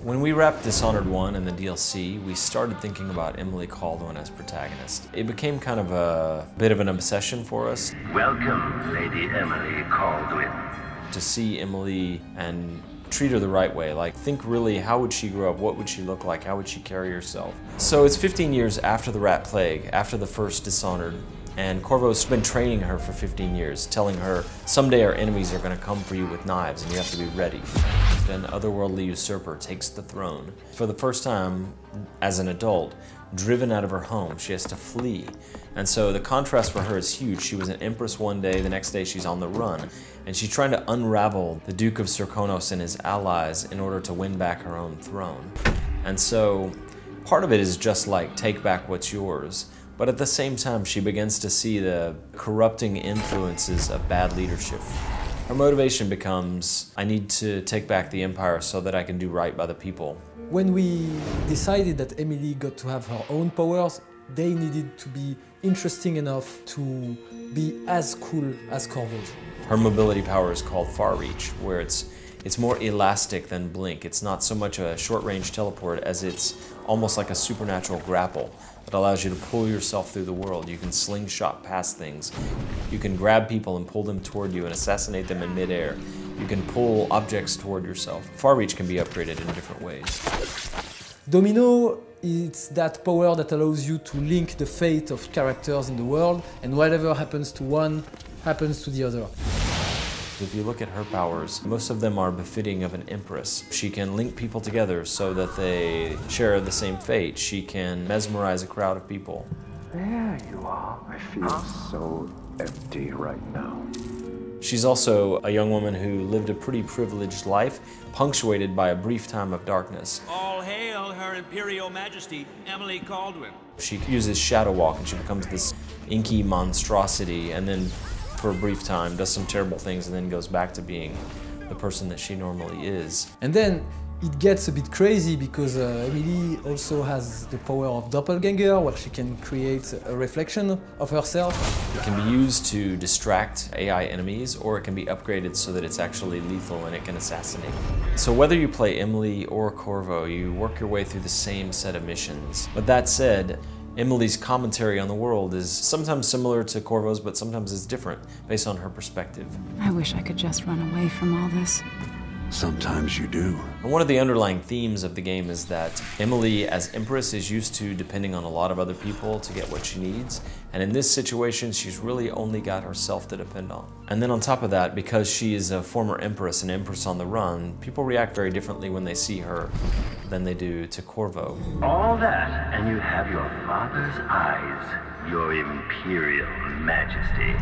When we wrapped Dishonored 1 and the DLC, we started thinking about Emili Colduin as protagonist. It became kind of a bit of an obsession for us. Welcome, Lady Emili Colduin. To see Emily and treat her the right way, like think really how would she grow up, what would she look like, how would she carry herself. So it's 15 years after the Rat Plague, after the first Dishonored, and Corvo's been training her for 15 years, telling her someday our enemies are going to come for you with knives and you have to be ready. An otherworldly usurper takes the throne. For the first time, as an adult, driven out of her home, she has to flee. And so the contrast for her is huge. She was an empress one day, the next day she's on the run. And she's trying to unravel the Duke of Serkonos and his allies in order to win back her own throne. And so part of it is just like, take back what's yours. But at the same time, she begins to see the corrupting influences of bad leadership. Her motivation becomes, I need to take back the empire so that I can do right by the people. When we decided that Emily got to have her own powers, they needed to be interesting enough to be as cool as Corvo's. Her mobility power is called Far Reach, where it's more elastic than Blink. It's not so much a short-range teleport as it's almost like a supernatural grapple that allows you to pull yourself through the world. You can slingshot past things. You can grab people and pull them toward you and assassinate them in midair. You can pull objects toward yourself. Far Reach can be upgraded in different ways. Domino, it's that power that allows you to link the fate of characters in the world, and whatever happens to one happens to the other. If you look at her powers, most of them are befitting of an empress. She can link people together so that they share the same fate. She can mesmerize a crowd of people. There you are. I feel so empty right now. She's also a young woman who lived a pretty privileged life, punctuated by a brief time of darkness. All hail Her Imperial Majesty, Emili Colduin. She uses Shadow Walk and she becomes this inky monstrosity, and then for a brief time does some terrible things and then goes back to being the person that she normally is. And then it gets a bit crazy because Emily also has the power of doppelganger, where she can create a reflection of herself. It can be used to distract AI enemies, or it can be upgraded so that it's actually lethal and it can assassinate. So whether you play Emily or Corvo, you work your way through the same set of missions. But that said, Emily's commentary on the world is sometimes similar to Corvo's, but sometimes it's different based on her perspective. I wish I could just run away from all this. Sometimes you do. And one of the underlying themes of the game is that Emily, as Empress, is used to depending on a lot of other people to get what she needs. And in this situation, she's really only got herself to depend on. And then on top of that, because she is a former Empress, an Empress on the run, people react very differently when they see her than they do to Corvo. All that, and you have your father's eyes, your Imperial Majesty.